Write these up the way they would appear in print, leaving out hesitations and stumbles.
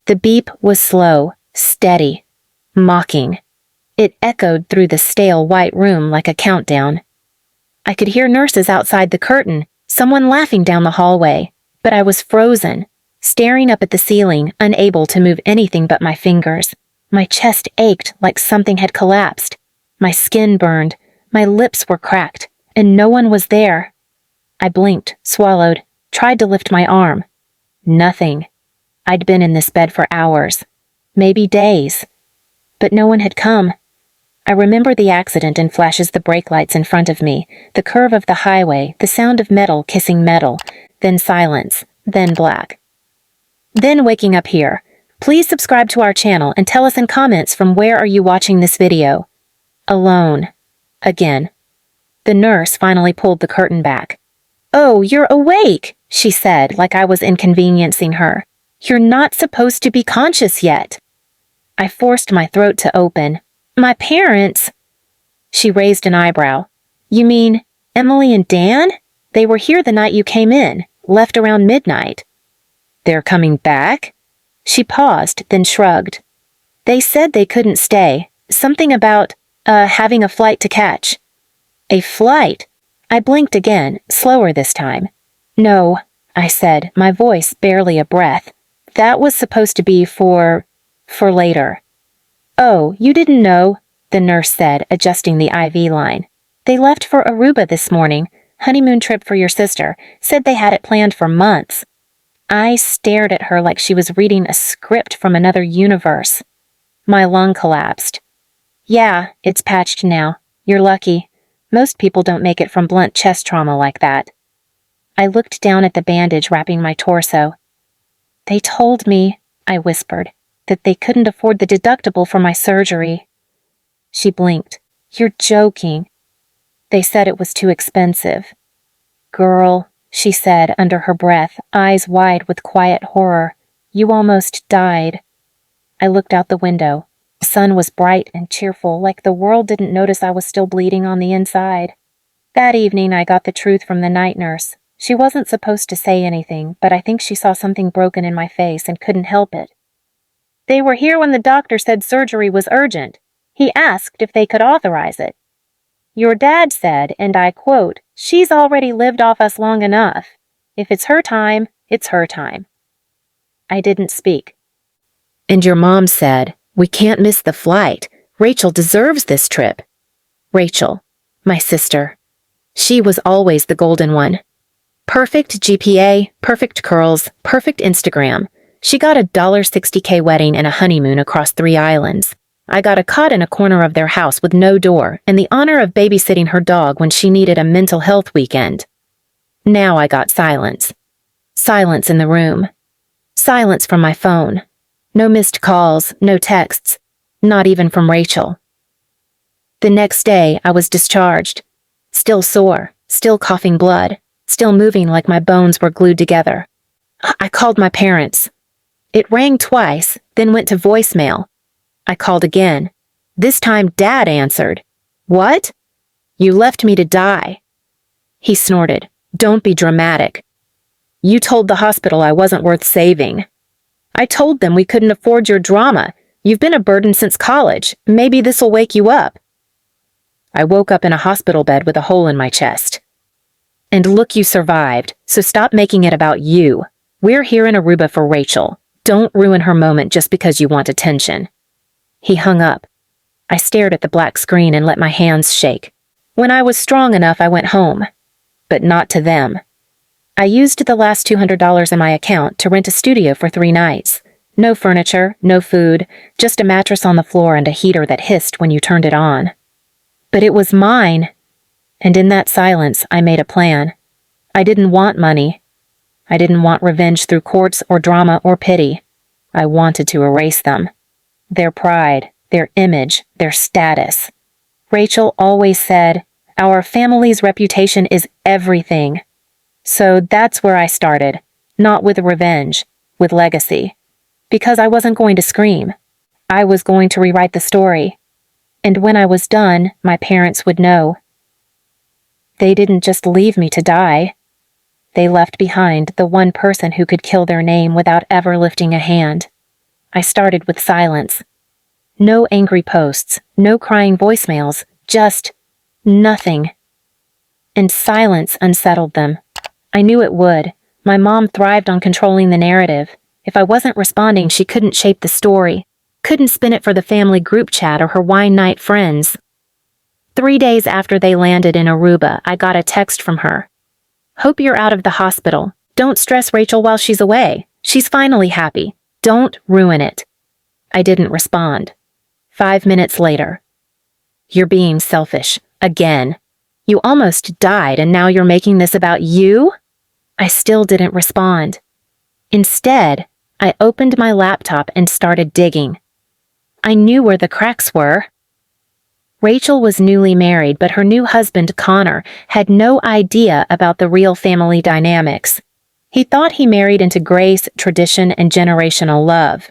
The beep was slow, steady, mocking. It echoed through the stale white room like a countdown. I could hear nurses outside the curtain, someone laughing down the hallway, but I was frozen, staring up at the ceiling, unable to move anything but my fingers. My chest ached like something had collapsed. My skin burned, my lips were cracked, and no one was there. I blinked, swallowed, tried to lift my arm. Nothing. I'd been in this bed for hours, maybe days, but no one had come. I remember the accident and flashes the brake lights in front of me, the curve of the highway, the sound of metal kissing metal, then silence, then black. Then waking up here. Please subscribe to our channel and tell us in comments from where are you watching this video. Alone. Again. The nurse finally pulled the curtain back. "Oh, you're awake," she said, like I was inconveniencing her. "You're not supposed to be conscious yet." I forced my throat to open. "My parents?" She raised an eyebrow. "You mean Emily and Dan? They were here the night you came in, left around midnight." "They're coming back?" She paused, then shrugged. "They said they couldn't stay. Something about, having a flight to catch." "A flight?" I blinked again, slower this time. "No," I said, my voice barely a breath. "That was supposed to be for later." "Oh, you didn't know," the nurse said, adjusting the IV line. "They left for Aruba this morning. Honeymoon trip for your sister. Said they had it planned for months." I stared at her like she was reading a script from another universe. My lung collapsed. "Yeah, it's patched now. You're lucky. Most people don't make it from blunt chest trauma like that." I looked down at the bandage wrapping my torso. "They told me," I whispered, "that they couldn't afford the deductible for my surgery." She blinked. "You're joking." "They said it was too expensive." "Girl," she said under her breath, eyes wide with quiet horror, "you almost died." I looked out the window. The sun was bright and cheerful, like the world didn't notice I was still bleeding on the inside. That evening I got the truth from the night nurse. She wasn't supposed to say anything, but I think she saw something broken in my face and couldn't help it. "They were here when the doctor said surgery was urgent. He asked if they could authorize it. Your dad said, and I quote, 'She's already lived off us long enough. If it's her time, it's her time.'" I didn't speak. "And your mom said, 'We can't miss the flight. Rachel deserves this trip.'" Rachel, my sister. She was always the golden one. Perfect GPA, perfect curls, perfect Instagram. She got a $60K wedding and a honeymoon across 3 islands. I got a cot in a corner of their house with no door and the honor of babysitting her dog when she needed a mental health weekend. Now I got silence. Silence in the room. Silence from my phone. No missed calls, no texts, not even from Rachel. The next day, I was discharged. Still sore, still coughing blood, still moving like my bones were glued together. I called my parents. It rang twice, then went to voicemail. I called again. This time Dad answered. "What?" "You left me to die." He snorted. "Don't be dramatic." "You told the hospital I wasn't worth saving." "I told them we couldn't afford your drama. You've been a burden since college. Maybe this'll wake you up." I woke up in a hospital bed with a hole in my chest. "And look, you survived, so stop making it about you. We're here in Aruba for Rachel. Don't ruin her moment just because you want attention." He hung up. I stared at the black screen and let my hands shake. When I was strong enough, I went home. But not to them. I used the last $200 in my account to rent a studio for 3 nights. No furniture, no food, just a mattress on the floor and a heater that hissed when you turned it on. But it was mine. And in that silence, I made a plan. I didn't want money. I didn't want revenge through courts or drama or pity. I wanted to erase them. Their pride, their image, their status. Rachel always said, "Our family's reputation is everything." So that's where I started, not with revenge, with legacy. Because I wasn't going to scream. I was going to rewrite the story. And when I was done, my parents would know. They didn't just leave me to die. They left behind the one person who could kill their name without ever lifting a hand. I started with silence. No angry posts, no crying voicemails, just nothing. And silence unsettled them. I knew it would. My mom thrived on controlling the narrative. If I wasn't responding, she couldn't shape the story, couldn't spin it for the family group chat or her wine night friends. 3 days after they landed in Aruba, I got a text from her. "Hope you're out of the hospital. Don't stress Rachel while she's away. She's finally happy. Don't ruin it." I didn't respond. 5 minutes later. "You're being selfish. Again. You almost died and now you're making this about you?" I still didn't respond. Instead, I opened my laptop and started digging. I knew where the cracks were. Rachel was newly married, but her new husband, Connor, had no idea about the real family dynamics. He thought he married into grace, tradition, and generational love.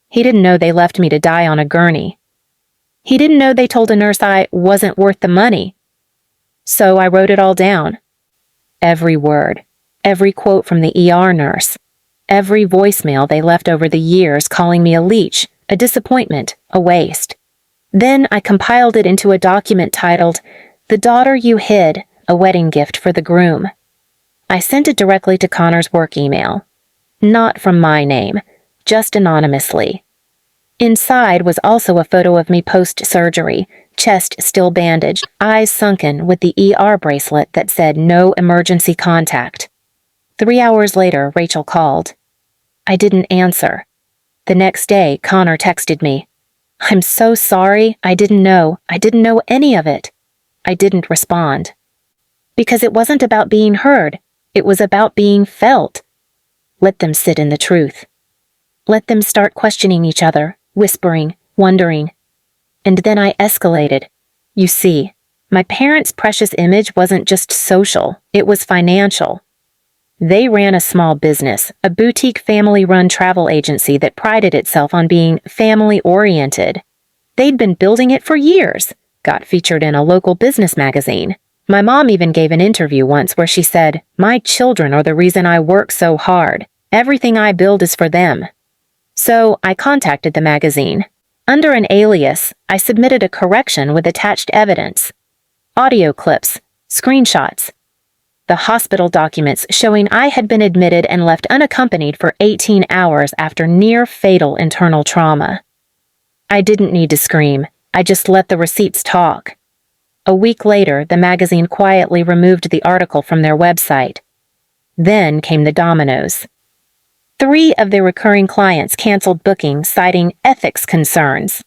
He didn't know they left me to die on a gurney. He didn't know they told a nurse I wasn't worth the money. So I wrote it all down. Every word, every quote from the ER nurse, every voicemail they left over the years calling me a leech, a disappointment, a waste. Then I compiled it into a document titled, "The Daughter You Hid, a Wedding Gift for the Groom." I sent it directly to Connor's work email. Not from my name, just anonymously. Inside was also a photo of me post-surgery, chest still bandaged, eyes sunken with the ER bracelet that said no emergency contact. 3 hours later, Rachel called. I didn't answer. The next day, Connor texted me. "I'm so sorry. I didn't know any of it." I didn't respond. Because it wasn't about being heard. It was about being felt. Let them sit in the truth. Let them start questioning each other, whispering, wondering. And then I escalated. You see, my parents' precious image wasn't just social, it was financial. They ran a small business, a boutique family-run travel agency that prided itself on being family-oriented. They'd been building it for years, got featured in a local business magazine. My mom even gave an interview once where she said, "My children are the reason I work so hard. Everything I build is for them." So I contacted the magazine. Under an alias, I submitted a correction with attached evidence. Audio clips, screenshots. The hospital documents showing I had been admitted and left unaccompanied for 18 hours after near-fatal internal trauma. I didn't need to scream. I just let the receipts talk. A week later, the magazine quietly removed the article from their website. Then came the dominoes. 3 of their recurring clients canceled bookings, citing ethics concerns.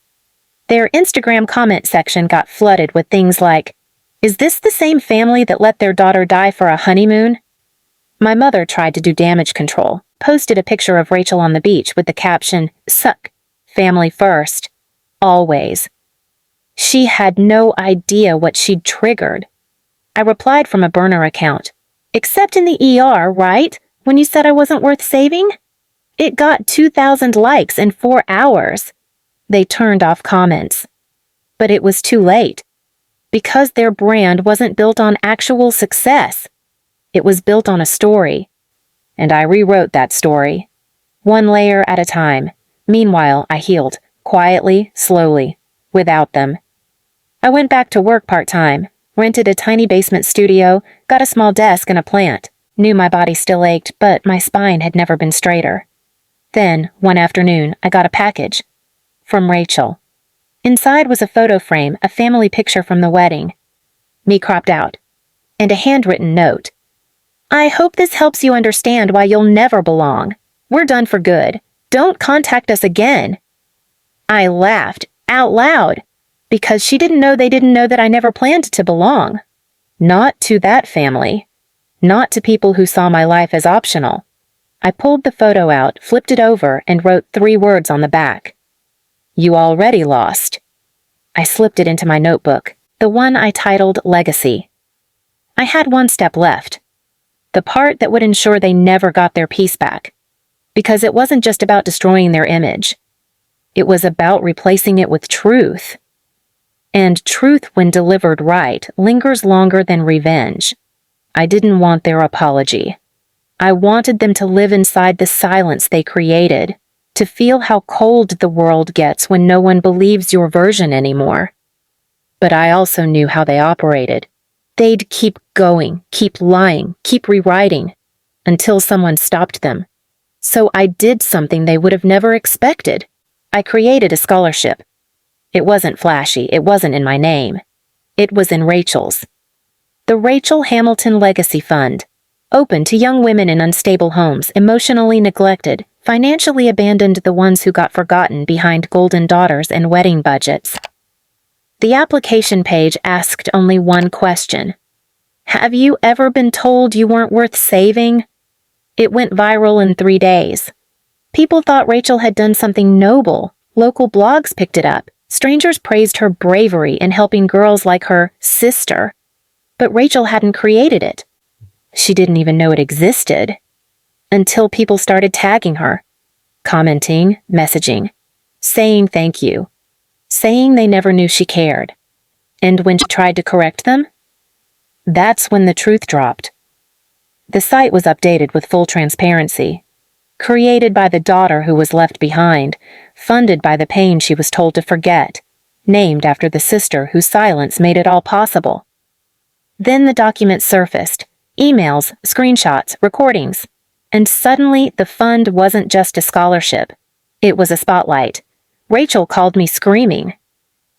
Their Instagram comment section got flooded with things like, "Is this the same family that let their daughter die for a honeymoon?" My mother tried to do damage control, posted a picture of Rachel on the beach with the caption, "Suck, family first, always." She had no idea what she'd triggered. I replied from a burner account, "Except in the ER, right? When you said I wasn't worth saving?" It got 2,000 likes in 4 hours. They turned off comments. But it was too late. Because their brand wasn't built on actual success. It was built on a story. And I rewrote that story. 1 layer at a time. Meanwhile, I healed. Quietly, slowly. Without them. I went back to work part-time. Rented a tiny basement studio. Got a small desk and a plant. Knew my body still ached, but my spine had never been straighter. Then, one afternoon, I got a package. From Rachel. Inside was a photo frame, a family picture from the wedding. Me cropped out. And a handwritten note. "I hope this helps you understand why you'll never belong. We're done for good. Don't contact us again." I laughed, out loud, because she didn't know they didn't know that I never planned to belong. Not to that family. Not to people who saw my life as optional. I pulled the photo out, flipped it over, and wrote 3 words on the back. "You already lost." I slipped it into my notebook, the one I titled Legacy. I had 1 step left. The part that would ensure they never got their peace back. Because it wasn't just about destroying their image. It was about replacing it with truth. And truth, when delivered right, lingers longer than revenge. I didn't want their apology. I wanted them to live inside the silence they created, to feel how cold the world gets when no one believes your version anymore. But I also knew how they operated. They'd keep going, keep lying, keep rewriting, until someone stopped them. So I did something they would have never expected. I created a scholarship. It wasn't flashy, it wasn't in my name. It was in Rachel's. The Rachel Hamilton Legacy Fund, open to young women in unstable homes, emotionally neglected, financially abandoned, the ones who got forgotten behind golden daughters and wedding budgets. The application page asked only one question. Have you ever been told you weren't worth saving? It went viral in 3 days. People thought Rachel had done something noble. Local blogs picked it up. Strangers praised her bravery in helping girls like her sister. But Rachel hadn't created it. She didn't even know it existed. Until people started tagging her, commenting, messaging, saying thank you, saying they never knew she cared. And when she tried to correct them, that's when the truth dropped. The site was updated with full transparency. Created by the daughter who was left behind, funded by the pain she was told to forget, named after the sister whose silence made it all possible. Then the document surfaced, emails, screenshots, recordings, and suddenly the fund wasn't just a scholarship. It was a spotlight. Rachel called me screaming.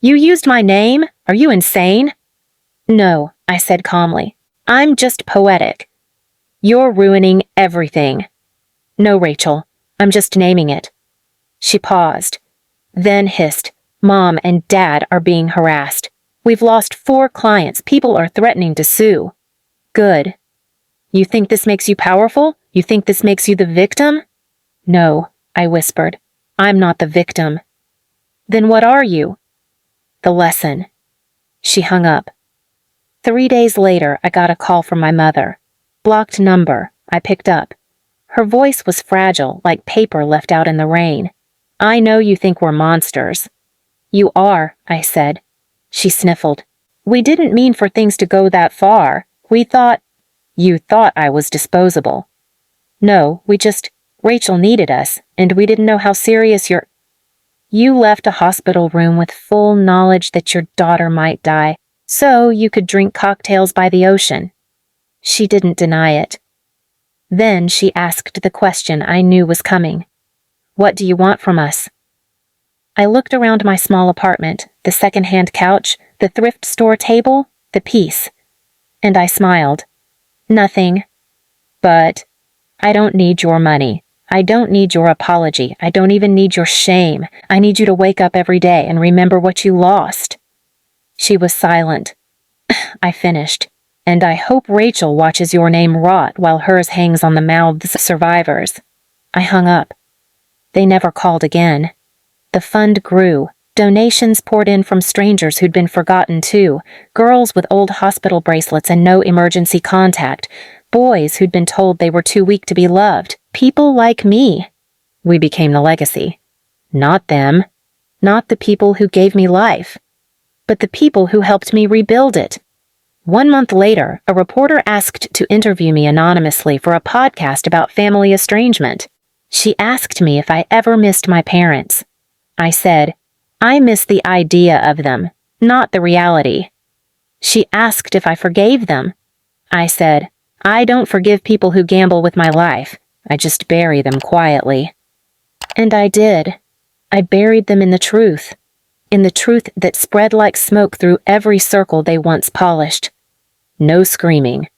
"You used my name? Are you insane?" "No," I said calmly. "I'm just poetic." "You're ruining everything." "No, Rachel, I'm just naming it." She paused, then hissed, "Mom and Dad are being harassed. We've lost 4 clients. People are threatening to sue." "Good. You think this makes you powerful? You think this makes you the victim?" "No," I whispered. "I'm not the victim." "Then what are you?" "The lesson." She hung up. 3 days later, I got a call from my mother. Blocked number. I picked up. Her voice was fragile, like paper left out in the rain. "I know you think we're monsters." "You are," I said. She sniffled. "We didn't mean for things to go that far. We thought—" "You thought I was disposable." "No, Rachel needed us, and we didn't know how serious you're—" "You left a hospital room with full knowledge that your daughter might die, so you could drink cocktails by the ocean." She didn't deny it. Then she asked the question I knew was coming. "What do you want from us?" I looked around my small apartment, the second-hand couch, the thrift store table, the peace, and I smiled. "Nothing. But I don't need your money. I don't need your apology. I don't even need your shame. I need you to wake up every day and remember what you lost." She was silent. I finished. "And I hope Rachel watches your name rot while hers hangs on the mouths of survivors." I hung up. They never called again. The fund grew. Donations poured in from strangers who'd been forgotten too. Girls with old hospital bracelets and no emergency contact. Boys who'd been told they were too weak to be loved. People like me. We became the legacy. Not them. Not the people who gave me life. But the people who helped me rebuild it. 1 month later, a reporter asked to interview me anonymously for a podcast about family estrangement. She asked me if I ever missed my parents. I said, "I miss the idea of them, not the reality." She asked if I forgave them. I said, "I don't forgive people who gamble with my life. I just bury them quietly." And I did. I buried them in the truth. In the truth that spread like smoke through every circle they once polished. No screaming,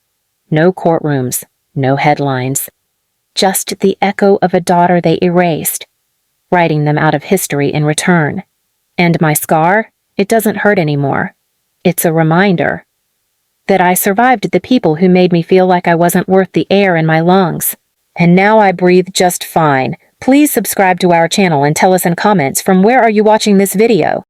no courtrooms, no headlines. Just the echo of a daughter they erased, writing them out of history in return. And my scar, it doesn't hurt anymore. It's a reminder that I survived the people who made me feel like I wasn't worth the air in my lungs. And now I breathe just fine. Please subscribe to our channel and tell us in comments from where are you watching this video.